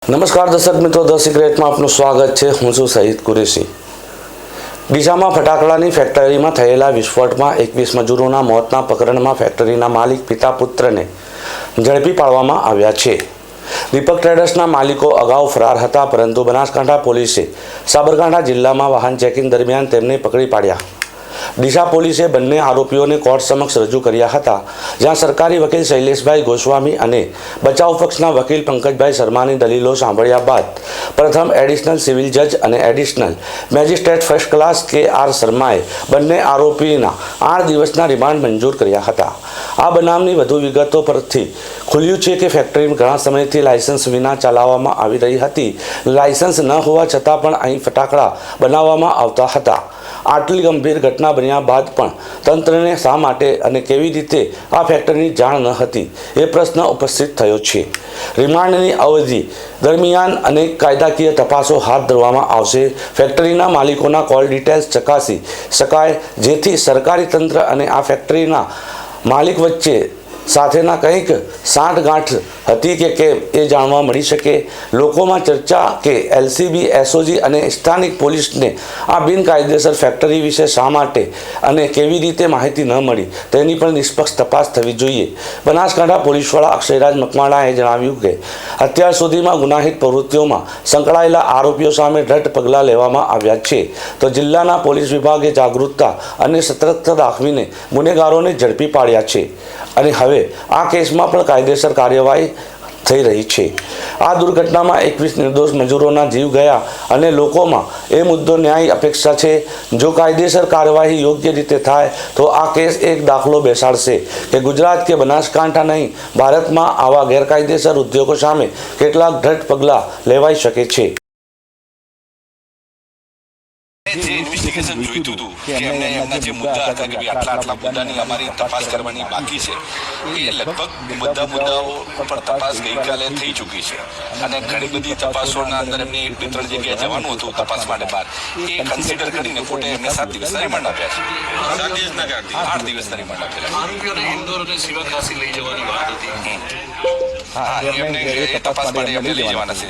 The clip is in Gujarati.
નમસ્કાર દર્શક મિત્રો, ધ સિક્રેટમાં આપનું સ્વાગત છે। હું છું સઈદ કુરેશી। ડીસામાં ફટાકડાની ફેક્ટરીમાં થયેલા વિસ્ફોટમાં 21 મજૂરોના મોતના પ્રકરણમાં ફેક્ટરીના માલિક પિતા પુત્રને ઝડપી પાડવામાં આવ્યા છે। દીપક ટ્રેડર્સના માલિકો અગાઉ ફરાર હતા, પરંતુ બનાસકાંઠા પોલીસે સાબરકાંઠા જિલ્લામાં વાહન ચેકિંગ દરમિયાન તેમને પકડી પાડ્યા। ડીસા પોલીસે બંને આરોપીઓને કોર્ટ સમક્ષ રજૂ કર્યા હતા, જ્યાં સરકારી વકીલ શૈલેષભાઈ ગોસ્વામી અને બચાવ પક્ષના વકીલ પંકજભાઈ શર્માની દલીલો સાંભળ્યા બાદ પ્રથમ એડિશનલ સિવિલ જજ અને એડિશનલ મેજિસ્ટ્રેટ ફર્સ્ટ ક્લાસ કે.આર. શર્માએ બંને આરોપીના 8 દિવસના રિમાન્ડ મંજૂર કર્યા હતા। આ બનાવની વધુ વિગતો પરથી ખુલ્યું છે કે ફેક્ટરી ઘણા સમયથી લાયસન્સ વિના ચલાવવામાં આવી રહી હતી। લાયસન્સ ન હોવા છતાં પણ અહીં ફટાકડા બનાવવામાં આવતા હતા। આટલી ગંભીર ઘટના બન્યા બાદ પણ તંત્રને શા માટે અને કેવી રીતે આ ફેક્ટરીની જાણ ન હતી, એ પ્રશ્ન ઉપસ્થિત થયો છે। રિમાન્ડની અવધિ દરમિયાન અનેક કાયદાકીય તપાસો હાથ ધરવામાં આવશે। ફેક્ટરીના માલિકોના કોલ ડિટેલ્સ ચકાસી શકાય, જેથી સરકારી તંત્ર અને આ ફેક્ટરીના માલિક વચ્ચે સાથેના કંઈક સાંઠગાંઠ હતી કે કેમ એ જાણવા મળી શકે। લોકોમાં ચર્ચા કે એલસીબી, એસઓજી અને સ્થાનિક પોલીસને આ બિનકાયદેસર ફેક્ટરી વિશે શા માટે અને કેવી રીતે માહિતી ન મળી, તેની પણ નિષ્પક્ષ તપાસ થવી જોઈએ। બનાસકાંઠા પોલીસવાળા અક્ષયરાજ મકવાણાએ જણાવ્યું કે અત્યાર સુધીમાં ગુનાહિત પ્રવૃત્તિઓમાં સંકળાયેલા આરોપીઓ સામે દ્રઢ પગલાં લેવામાં આવ્યા છે, તો જિલ્લાના પોલીસ વિભાગે જાગૃતતા અને સતર્કતા દાખવીને ગુનેગારોને ઝડપી પાડ્યા છે અને હવે આ કેસમાં પણ કાયદેસર કાર્યવાહી થઈ રહી છે। આ દુર્ઘટનામાં 21 નિર્દોષ મજૂરોના જીવ ગયા અને લોકોમાં એ મુદ્દો ન્યાય અપેક્ષા છે। જો કાયદેસર કાર્યવાહી યોગ્ય રીતે થાય તો આ કેસ એક દાખલો બેસાડશે કે ગુજરાત કે બનાસકાંઠા નહીં, ભારતમાં આવા ગેરકાયદેસર ઉદ્યોગો સામે કેટલાક દ્રઢ પગલાં લેવાઈ શકે છે। જે ઇન્વેસ્ટિગેશન જોઈતું હતું કે એમને એમના જે મુદ્દા હતા કે ભાઈ આટલા મુદ્દાની અમારી તપાસ કરવાની બાકી છે, એ લગભગ બધા મુદ્દાઓ પર તપાસ ગઈકાલે થઈ ચૂકી છે અને ઘણી બધી તપાસોના અંદર એમને 2-3 જગ્યાએ જવાનું હતું તપાસ માટે બહાર, એ કન્સિડર કરીને કોર્ટે એમને 7 દિવસના રિમાન્ડ આપ્યા છે। 8 દિવસના રિમાન્ડ આપેલા। આરોપીઓને ઇન્દોર અને શિવકાશી લઈ જવાની વાત હતી। હા, એમને એ તપાસ માટે એમને લઈ જવાના છે।